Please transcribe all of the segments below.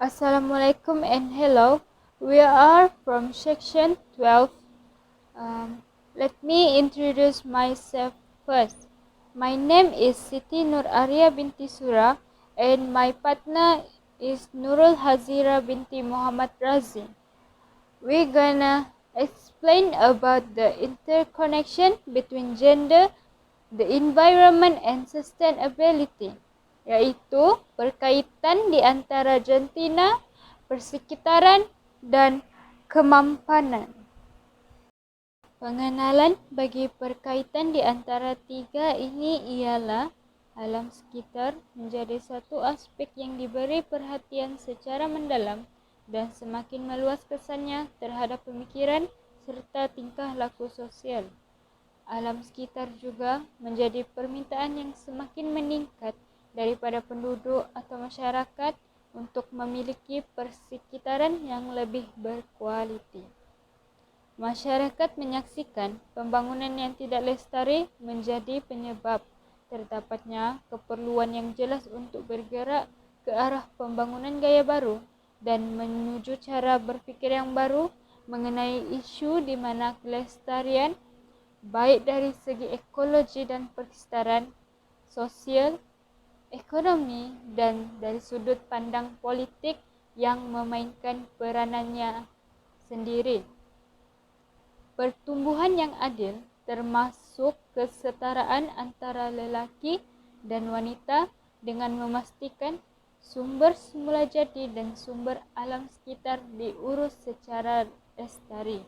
Assalamualaikum and hello. We are from section 12. Let me introduce myself first. My name is Siti Nur Arya binti Surah and my partner is Nurul Hazira binti Muhammad Razi. We're gonna explain about the interconnection between gender, the environment and sustainability, yaitu berkaitan di antara jantina, persekitaran dan kemampanan. Pengenalan bagi perkaitan di antara tiga ini ialah alam sekitar menjadi satu aspek yang diberi perhatian secara mendalam dan semakin meluas kesannya terhadap pemikiran serta tingkah laku sosial. Alam sekitar juga menjadi permintaan yang semakin meningkat daripada penduduk atau masyarakat untuk memiliki persekitaran yang lebih berkualiti. Masyarakat menyaksikan pembangunan yang tidak lestari menjadi penyebab terdapatnya keperluan yang jelas untuk bergerak ke arah pembangunan gaya baru dan menuju cara berfikir yang baru mengenai isu di mana kelestarian baik dari segi ekologi dan persekitaran, sosial, ekonomi dan dari sudut pandang politik yang memainkan peranannya sendiri. Pertumbuhan yang adil termasuk kesetaraan antara lelaki dan wanita dengan memastikan sumber semula jadi dan sumber alam sekitar diurus secara lestari.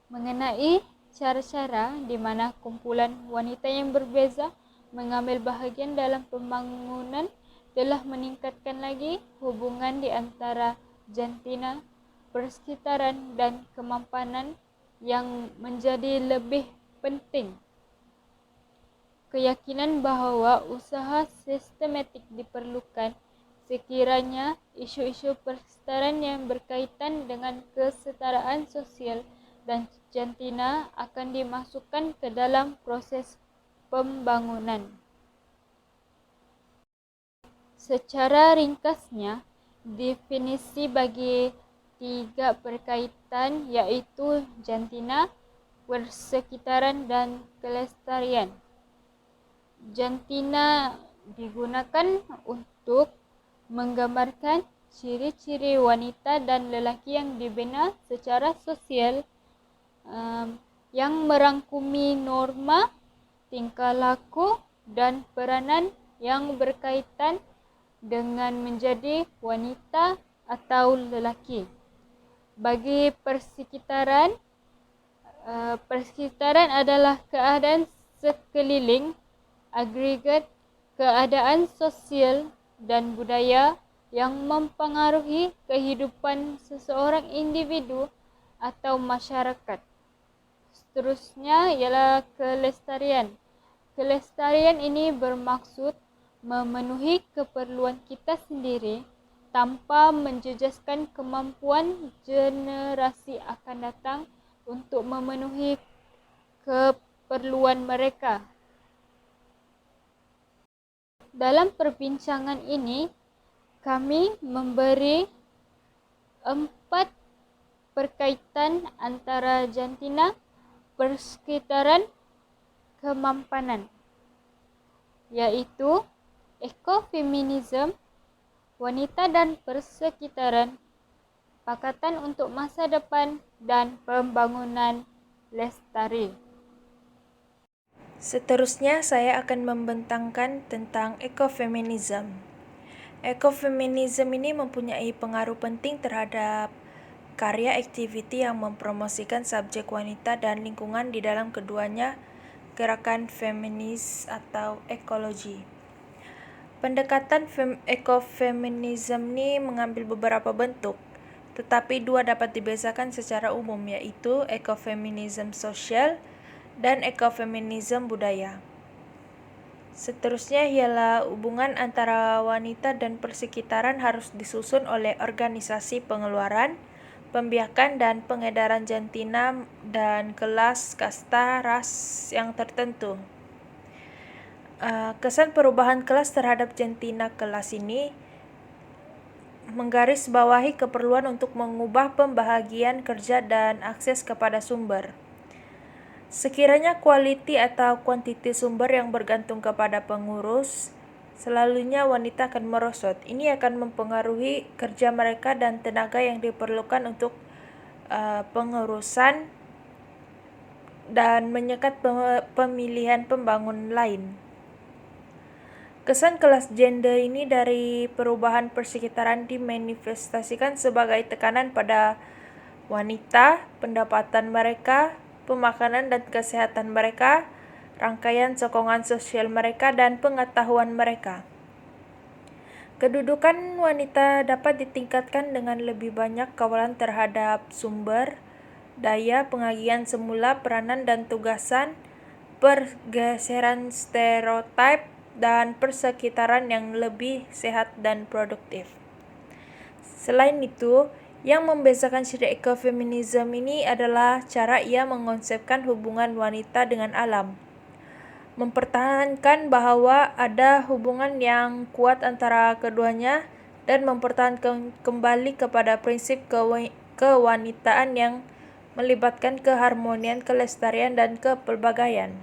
Mengenai cara-cara di mana kumpulan wanita yang berbeza mengambil bahagian dalam pembangunan telah meningkatkan lagi hubungan di antara jantina, persekitaran dan kemampanan yang menjadi lebih penting. Keyakinan bahawa usaha sistematik diperlukan sekiranya isu-isu persekitaran yang berkaitan dengan kesetaraan sosial dan jantina akan dimasukkan ke dalam proses pembangunan. Secara ringkasnya, definisi bagi tiga perkaitan iaitu jantina, persekitaran dan kelestarian. Jantina digunakan untuk menggambarkan ciri-ciri wanita dan lelaki yang dibina secara sosial yang merangkumi norma, tingkah laku dan peranan yang berkaitan dengan menjadi wanita atau lelaki. Bagi persekitaran, persekitaran adalah keadaan sekeliling, agregat keadaan sosial dan budaya yang mempengaruhi kehidupan seseorang individu atau masyarakat. Seterusnya ialah kelestarian. Kelestarian ini bermaksud memenuhi keperluan kita sendiri tanpa menjejaskan kemampuan generasi akan datang untuk memenuhi keperluan mereka. Dalam perbincangan ini, kami memberi 4 perkaitan antara jantina, persekitaran, kemampanan, yaitu ekofeminisme, wanita dan persekitaran, Pakatan untuk Masa Depan, dan pembangunan lestari. Seterusnya, saya akan membentangkan tentang ekofeminisme. Ekofeminisme ini mempunyai pengaruh penting terhadap karya aktiviti yang mempromosikan subjek wanita dan lingkungan di dalam keduanya gerakan feminis atau ekologi. Pendekatan ekofeminisme ini mengambil beberapa bentuk, tetapi dua dapat dibedakan secara umum, yaitu ekofeminisme sosial dan ekofeminisme budaya. Seterusnya ialah hubungan antara wanita dan persekitaran harus disusun oleh organisasi pengeluaran, pembiakan dan pengedaran jantina dan kelas kasta ras yang tertentu. Kesan perubahan kelas terhadap jantina kelas ini menggarisbawahi keperluan untuk mengubah pembahagian kerja dan akses kepada sumber. Sekiranya quality atau quantity sumber yang bergantung kepada pengurus, selalunya wanita akan merosot. Ini akan mempengaruhi kerja mereka dan tenaga yang diperlukan untuk pengurusan dan menyekat pemilihan pembangun lain. Kesan kelas gender ini dari perubahan persekitaran dimanifestasikan sebagai tekanan pada wanita, pendapatan mereka, pemakanan dan kesehatan mereka, rangkaian sokongan sosial mereka, dan pengetahuan mereka. Kedudukan wanita dapat ditingkatkan dengan lebih banyak kawalan terhadap sumber, daya, pengagihan semula, peranan dan tugasan, pergeseran stereotip, dan persekitaran yang lebih sehat dan produktif. Selain itu, yang membedakan syariat ekofeminisme ini adalah cara ia mengonsepkan hubungan wanita dengan alam. Mempertahankan bahwa ada hubungan yang kuat antara keduanya dan mempertahankan kembali kepada prinsip kewanitaan yang melibatkan keharmonian, kelestarian, dan kepelbagaian.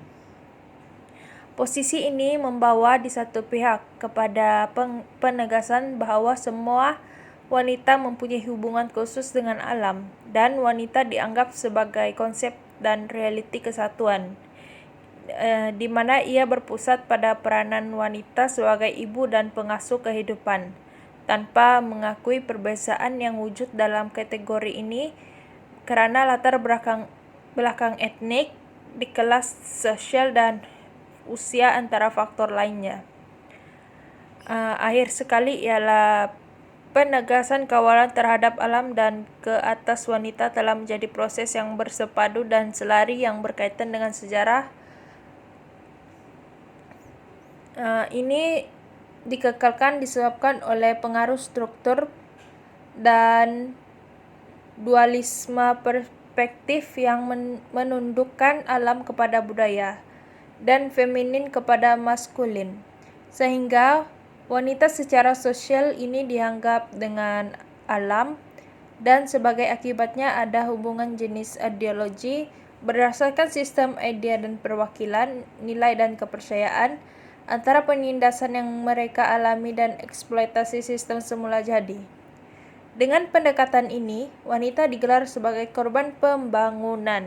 Posisi ini membawa di satu pihak kepada penegasan bahwa semua wanita mempunyai hubungan khusus dengan alam, dan wanita dianggap sebagai konsep dan realiti kesatuan, di mana ia berpusat pada peranan wanita sebagai ibu dan pengasuh kehidupan, tanpa mengakui perbedaan yang wujud dalam kategori ini karena latar belakang etnik, di kelas sosial, dan usia antara faktor lainnya. Akhir sekali ialah penegasan kawalan terhadap alam dan ke atas wanita telah menjadi proses yang bersepadu dan selari yang berkaitan dengan sejarah. Ini dikekalkan disebabkan oleh pengaruh struktur dan dualisme perspektif yang menundukkan alam kepada budaya dan feminin kepada maskulin, sehingga wanita secara sosial ini dianggap dengan alam, dan sebagai akibatnya ada hubungan jenis ideologi berdasarkan sistem idea dan perwakilan, nilai dan kepercayaan antara penindasan yang mereka alami dan eksploitasi sistem semula jadi. Dengan pendekatan ini, wanita digelar sebagai korban pembangunan.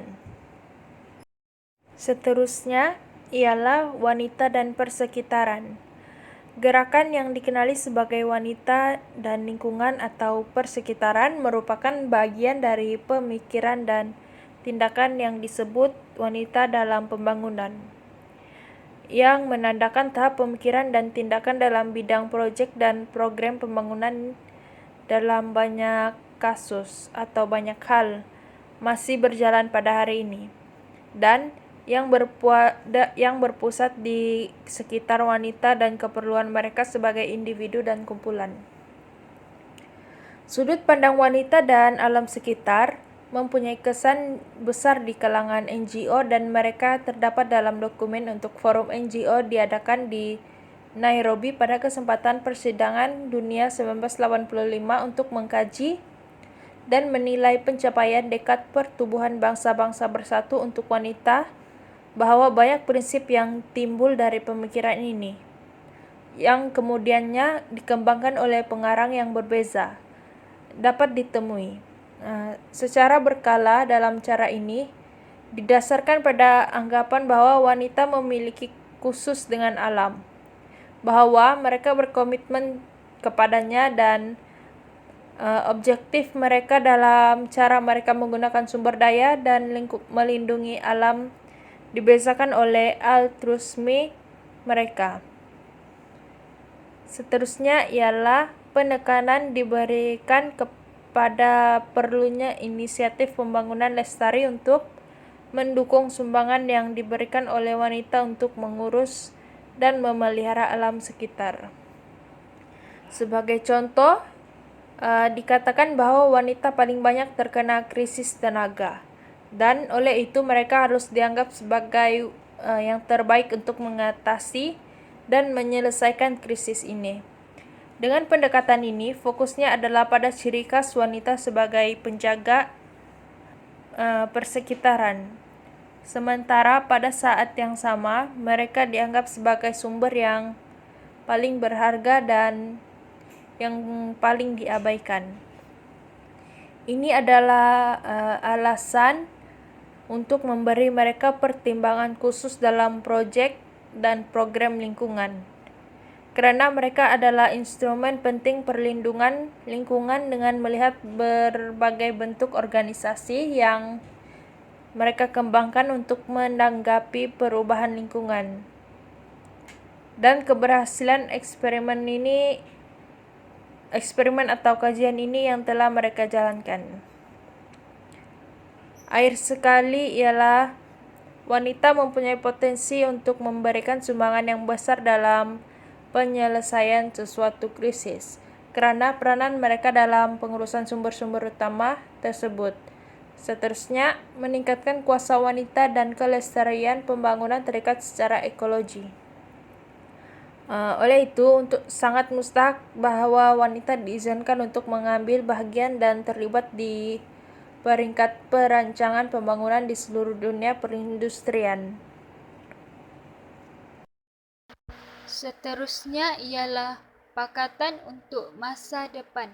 Seterusnya ialah wanita dan persekitaran. Gerakan yang dikenali sebagai wanita dan lingkungan atau persekitaran merupakan bagian dari pemikiran dan tindakan yang disebut wanita dalam pembangunan, yang menandakan tahap pemikiran dan tindakan dalam bidang proyek dan program pembangunan dalam banyak kasus atau banyak hal masih berjalan pada hari ini, dan yang berpusat di sekitar wanita dan keperluan mereka sebagai individu dan kumpulan. Sudut pandang wanita dan alam sekitar mempunyai kesan besar di kalangan NGO, dan mereka terdapat dalam dokumen untuk forum NGO diadakan di Nairobi pada kesempatan Persidangan Dunia 1985 untuk mengkaji dan menilai pencapaian dekad pertubuhan bangsa-bangsa bersatu untuk wanita, bahwa banyak prinsip yang timbul dari pemikiran ini, yang kemudiannya dikembangkan oleh pengarang yang berbeza, dapat ditemui secara berkala. Dalam cara ini didasarkan pada anggapan bahwa wanita memiliki khusus dengan alam, bahwa mereka berkomitmen kepadanya, dan objektif mereka dalam cara mereka menggunakan sumber daya dan melindungi alam dibedakan oleh altruisme mereka. Seterusnya ialah penekanan diberikan kepada perlunya inisiatif pembangunan lestari untuk mendukung sumbangan yang diberikan oleh wanita untuk mengurus dan memelihara alam sekitar. Sebagai contoh, dikatakan bahwa wanita paling banyak terkena krisis tenaga, dan oleh itu mereka harus dianggap sebagai yang terbaik untuk mengatasi dan menyelesaikan krisis ini. Dengan pendekatan ini, fokusnya adalah pada ciri khas wanita sebagai penjaga persekitaran. Sementara pada saat yang sama, mereka dianggap sebagai sumber yang paling berharga dan yang paling diabaikan. Ini adalah alasan untuk memberi mereka pertimbangan khusus dalam proyek dan program lingkungan. Karena mereka adalah instrumen penting perlindungan lingkungan dengan melihat berbagai bentuk organisasi yang mereka kembangkan untuk menanggapi perubahan lingkungan. Dan keberhasilan eksperimen atau kajian ini yang telah mereka jalankan. Akhir sekali ialah wanita mempunyai potensi untuk memberikan sumbangan yang besar dalam penyelesaian sesuatu krisis, karena peranan mereka dalam pengurusan sumber-sumber utama tersebut. Seterusnya, meningkatkan kuasa wanita dan kelestarian pembangunan terikat secara ekologi. Oleh itu, sangat mustahak bahwa wanita diizinkan untuk mengambil bagian dan terlibat di peringkat perancangan pembangunan di seluruh dunia perindustrian. Seterusnya ialah pakatan untuk masa depan.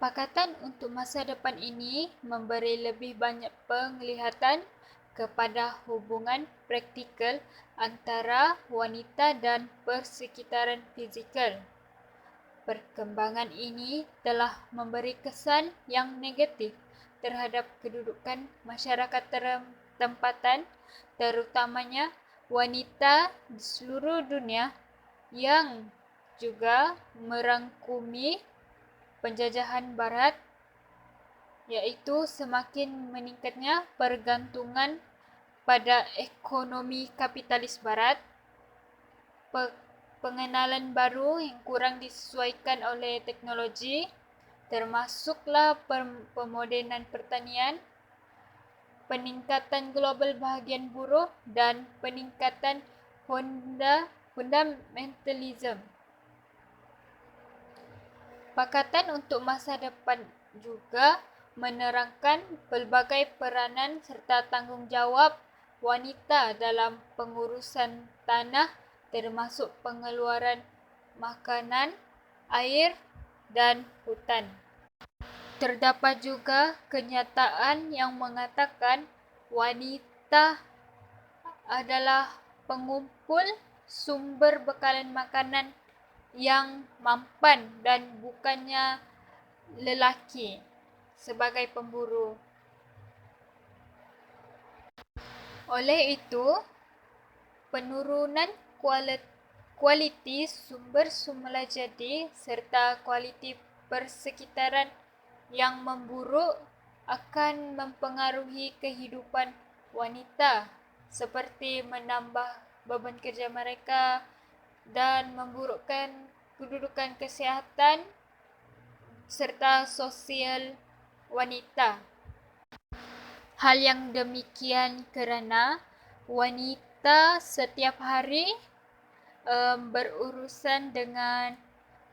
Pakatan untuk masa depan ini memberi lebih banyak penglihatan kepada hubungan praktikal antara wanita dan persekitaran fizikal. Perkembangan ini telah memberi kesan yang negatif terhadap kedudukan masyarakat tempatan, terutamanya wanita di seluruh dunia, yang juga merangkumi penjajahan barat, iaitu semakin meningkatnya pergantungan pada ekonomi kapitalis barat, pengenalan baru yang kurang disesuaikan oleh teknologi, termasuklah pemodenan pertanian, peningkatan global bahagian buruh dan peningkatan fundamentalism. Pakatan untuk masa depan juga menerangkan pelbagai peranan serta tanggungjawab wanita dalam pengurusan tanah, termasuk pengeluaran makanan, air dan hutan. Terdapat juga kenyataan yang mengatakan wanita adalah pengumpul sumber bekalan makanan yang mampan dan bukannya lelaki sebagai pemburu. Oleh itu, penurunan kualiti sumber semula jadi serta kualiti persekitaran yang memburuk akan mempengaruhi kehidupan wanita, seperti menambah beban kerja mereka dan memburukkan kedudukan kesihatan serta sosial wanita. Hal yang demikian kerana wanita setiap hari berurusan dengan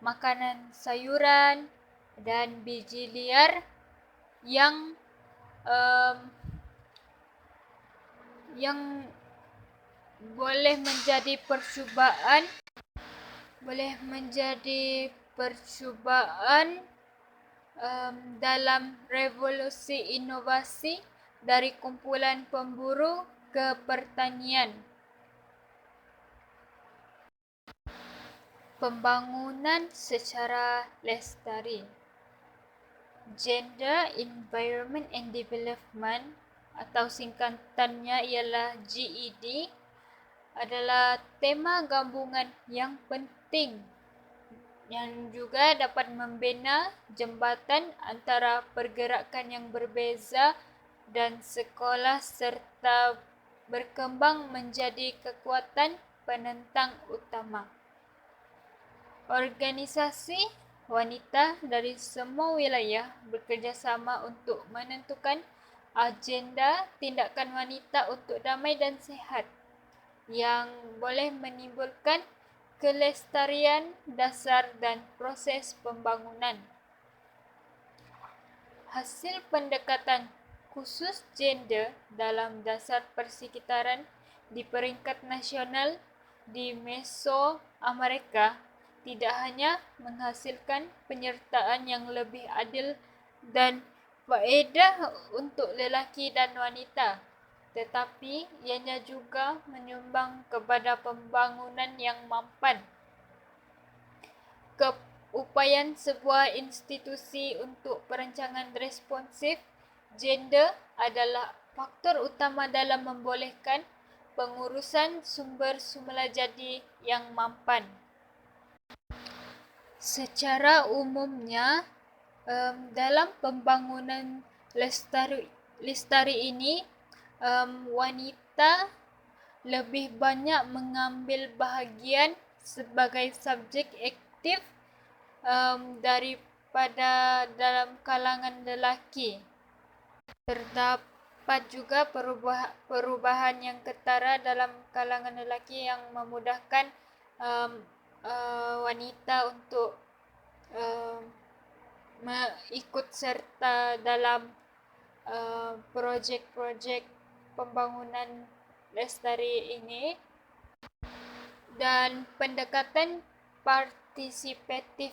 makanan sayuran dan biji liar yang boleh menjadi percubaan dalam revolusi inovasi dari kumpulan pemburu ke pertanian. Pembangunan secara lestari. Gender, Environment and Development atau singkatannya ialah GED adalah tema gabungan yang penting yang juga dapat membina jambatan antara pergerakan yang berbeza dan sekolah serta berkembang menjadi kekuatan penentang utama. Organisasi wanita dari semua wilayah bekerjasama untuk menentukan agenda tindakan wanita untuk damai dan sihat yang boleh menimbulkan kelestarian dasar dan proses pembangunan. Hasil pendekatan khusus gender dalam dasar persekitaran di peringkat nasional di Mesoamerika tidak hanya menghasilkan penyertaan yang lebih adil dan faedah untuk lelaki dan wanita, tetapi ianya juga menyumbang kepada pembangunan yang mampan. Keupayaan sebuah institusi untuk perancangan responsif gender adalah faktor utama dalam membolehkan pengurusan sumber semula jadi yang mampan. Secara umumnya, dalam pembangunan lestari ini, wanita lebih banyak mengambil bahagian sebagai subjek aktif daripada dalam kalangan lelaki. Terdapat juga perubahan yang ketara dalam kalangan lelaki yang memudahkan wanita untuk ikut serta dalam projek-projek pembangunan lestari ini, dan pendekatan partisipatif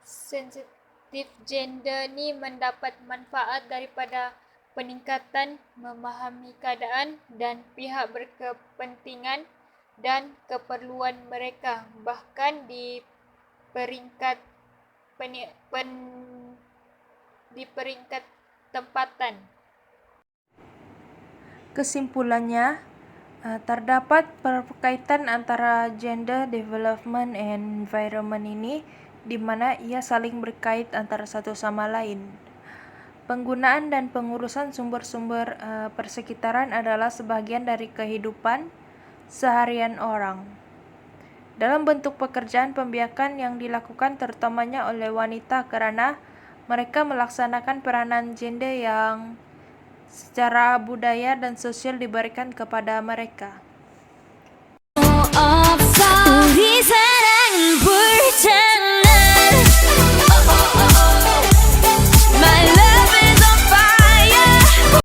sensitif gender ni mendapat manfaat daripada peningkatan memahami keadaan dan pihak berkepentingan dan keperluan mereka, bahkan di peringkat tempatan. Kesimpulannya, terdapat perkaitan antara gender development and environment ini di mana ia saling berkait antara satu sama lain. Penggunaan dan pengurusan sumber-sumber persekitaran adalah sebagian dari kehidupan seharian orang. Dalam bentuk pekerjaan pembiakan yang dilakukan terutamanya oleh wanita kerana mereka melaksanakan peranan gender yang secara budaya dan sosial diberikan kepada mereka.